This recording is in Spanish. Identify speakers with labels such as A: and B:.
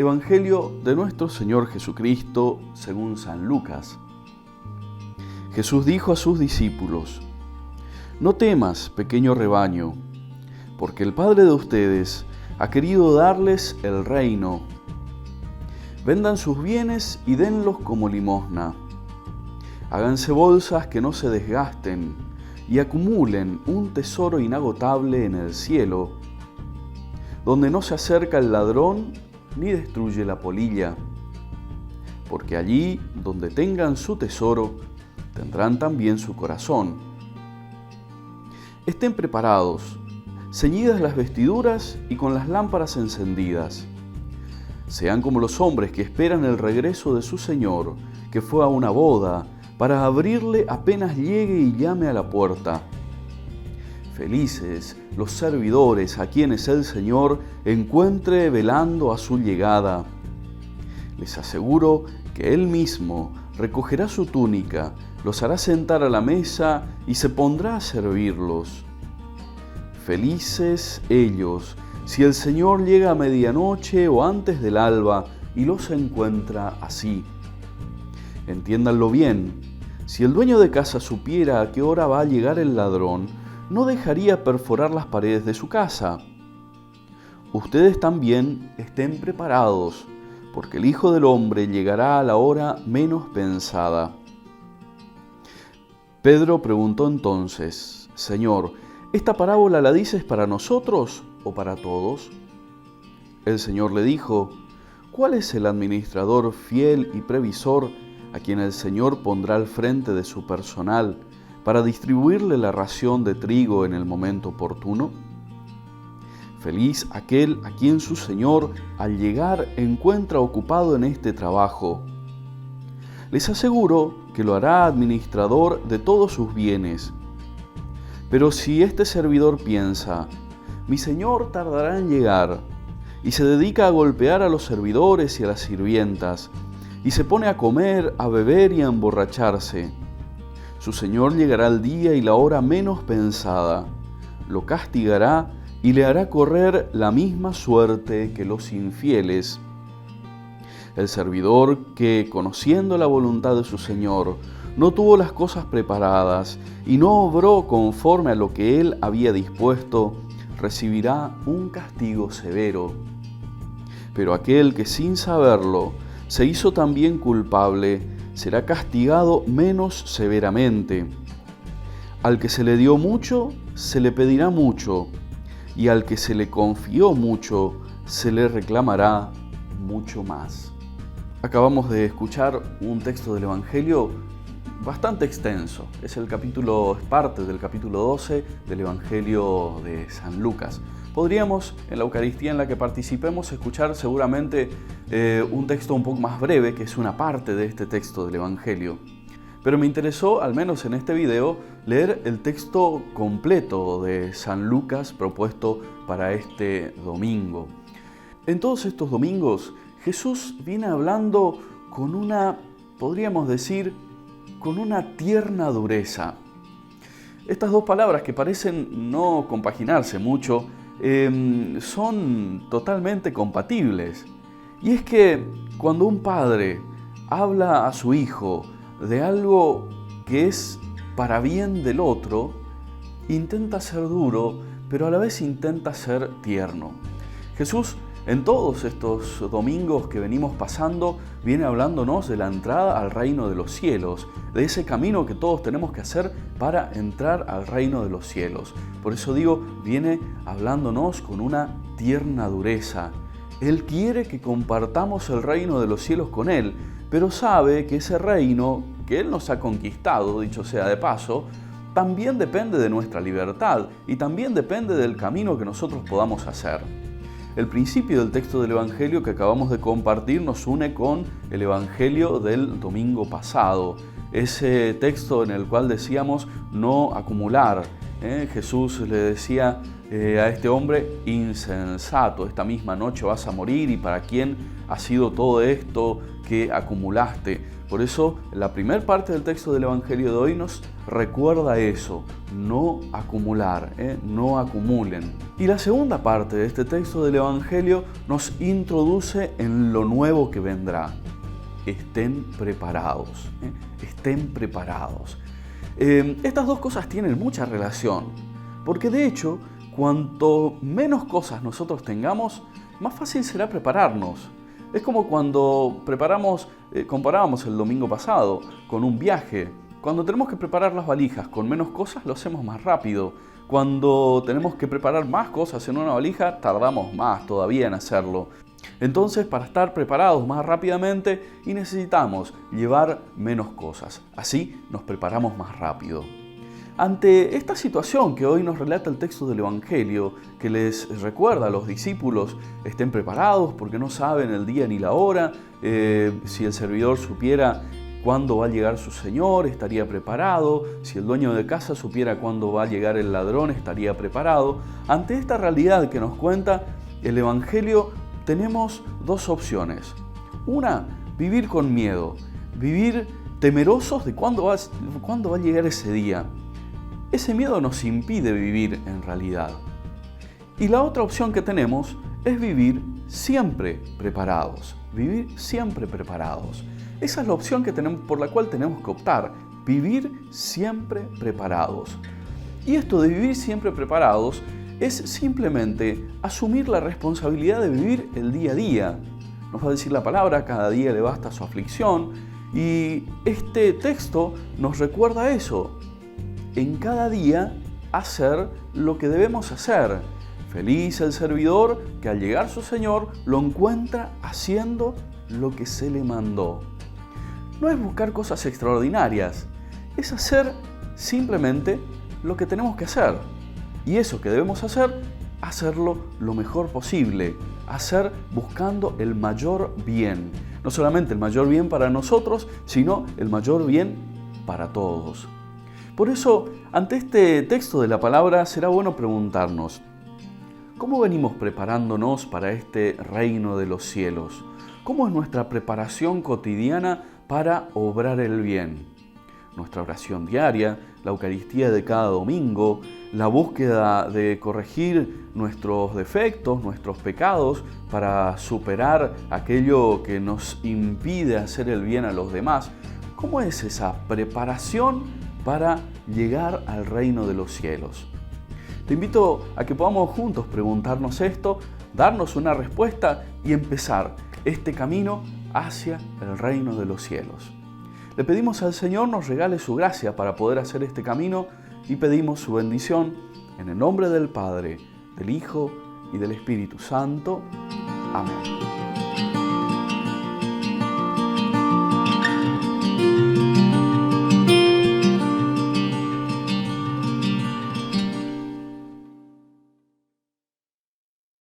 A: Evangelio de nuestro Señor Jesucristo según San Lucas. Jesús dijo a sus discípulos: No temas, pequeño rebaño, porque el Padre de ustedes ha querido darles el reino. Vendan sus bienes y denlos como limosna. Háganse bolsas que no se desgasten y acumulen un tesoro inagotable en el cielo, donde no se acerca el ladrón ni destruye la polilla, porque allí donde tengan su tesoro, tendrán también su corazón. Estén preparados, ceñidas las vestiduras y con las lámparas encendidas. Sean como los hombres que esperan el regreso de su Señor, que fue a una boda, para abrirle apenas llegue y llame a la puerta. Felices los servidores a quienes el Señor encuentre velando a su llegada. Les aseguro que Él mismo recogerá su túnica, los hará sentar a la mesa y se pondrá a servirlos. Felices ellos si el Señor llega a medianoche o antes del alba y los encuentra así. Entiéndanlo bien, si el dueño de casa supiera a qué hora va a llegar el ladrón, no dejaría perforar las paredes de su casa. Ustedes también estén preparados, porque el Hijo del Hombre llegará a la hora menos pensada. Pedro preguntó entonces: Señor, ¿esta parábola la dices para nosotros o para todos? El Señor le dijo: ¿Cuál es el administrador fiel y previsor a quien el Señor pondrá al frente de su personal para distribuirle la ración de trigo en el momento oportuno? Feliz aquel a quien su Señor al llegar encuentra ocupado en este trabajo. Les aseguro que lo hará administrador de todos sus bienes. Pero si este servidor piensa: mi Señor tardará en llegar, y se dedica a golpear a los servidores y a las sirvientas, y se pone a comer, a beber y a emborracharse, su Señor llegará el día y la hora menos pensada, lo castigará y le hará correr la misma suerte que los infieles. El servidor que, conociendo la voluntad de su Señor, no tuvo las cosas preparadas y no obró conforme a lo que él había dispuesto, recibirá un castigo severo. Pero aquel que sin saberlo se hizo también culpable, será castigado menos severamente. Al que se le dio mucho, se le pedirá mucho, y al que se le confió mucho, se le reclamará mucho más. Acabamos de escuchar un texto del Evangelio bastante extenso. Es parte del capítulo 12 del Evangelio de San Lucas. Podríamos, en la Eucaristía en la que participemos, escuchar seguramente un texto un poco más breve, que es una parte de este texto del Evangelio. Pero me interesó, al menos en este video, leer el texto completo de San Lucas propuesto para este domingo. En todos estos domingos, Jesús viene hablando con podríamos decir, con una tierna dureza. Estas dos palabras que parecen no compaginarse mucho, son totalmente compatibles. Y es que cuando un padre habla a su hijo de algo que es para bien del otro, intenta ser duro, pero a la vez intenta ser tierno. Jesús, en todos estos domingos que venimos pasando, viene hablándonos de la entrada al reino de los cielos, de ese camino que todos tenemos que hacer para entrar al reino de los cielos. Por eso digo, viene hablándonos con una tierna dureza. Él quiere que compartamos el reino de los cielos con Él, pero sabe que ese reino que Él nos ha conquistado, dicho sea de paso, también depende de nuestra libertad y también depende del camino que nosotros podamos hacer. El principio del texto del Evangelio que acabamos de compartir nos une con el Evangelio del domingo pasado. Ese texto en el cual decíamos no acumular. Jesús le decía a este hombre: insensato, esta misma noche vas a morir, ¿y para quién ha sido todo esto que acumulaste? Por eso, la primera parte del texto del Evangelio de hoy nos recuerda eso, no acumular, no acumulen. Y la segunda parte de este texto del Evangelio nos introduce en lo nuevo que vendrá. Estén preparados, estén preparados. Estas dos cosas tienen mucha relación, porque de hecho, cuanto menos cosas nosotros tengamos, más fácil será prepararnos. Es como cuando comparábamos el domingo pasado con un viaje. Cuando tenemos que preparar las valijas con menos cosas, lo hacemos más rápido. Cuando tenemos que preparar más cosas en una valija, tardamos más todavía en hacerlo. Entonces, para estar preparados más rápidamente, necesitamos llevar menos cosas. Así nos preparamos más rápido. Ante esta situación que hoy nos relata el texto del Evangelio, que les recuerda a los discípulos, estén preparados porque no saben el día ni la hora, si el servidor supiera cuándo va a llegar su Señor, estaría preparado, si el dueño de casa supiera cuándo va a llegar el ladrón, estaría preparado. Ante esta realidad que nos cuenta el Evangelio, tenemos dos opciones. Una, vivir con miedo, vivir temerosos de cuándo va a llegar ese día. Ese miedo nos impide vivir en realidad. Y la otra opción que tenemos es vivir siempre preparados. Vivir siempre preparados. Esa es la opción por la cual tenemos que optar. Vivir siempre preparados. Y esto de vivir siempre preparados es simplemente asumir la responsabilidad de vivir el día a día. Nos va a decir la palabra, cada día le basta su aflicción. Y este texto nos recuerda eso. En cada día hacer lo que debemos hacer. Feliz el servidor que al llegar su Señor lo encuentra haciendo lo que se le mandó. No es buscar cosas extraordinarias, es hacer simplemente lo que tenemos que hacer. Y eso que debemos hacer, hacerlo lo mejor posible, hacer buscando el mayor bien. No solamente el mayor bien para nosotros, sino el mayor bien para todos. Por eso, ante este texto de la palabra, será bueno preguntarnos, ¿cómo venimos preparándonos para este reino de los cielos? ¿Cómo es nuestra preparación cotidiana para obrar el bien? Nuestra oración diaria, la Eucaristía de cada domingo, la búsqueda de corregir nuestros defectos, nuestros pecados, para superar aquello que nos impide hacer el bien a los demás. ¿Cómo es esa preparación para llegar al reino de los cielos? Te invito a que podamos juntos preguntarnos esto, darnos una respuesta y empezar este camino hacia el reino de los cielos. Le pedimos al Señor nos regale su gracia para poder hacer este camino y pedimos su bendición en el nombre del Padre, del Hijo y del Espíritu Santo. Amén.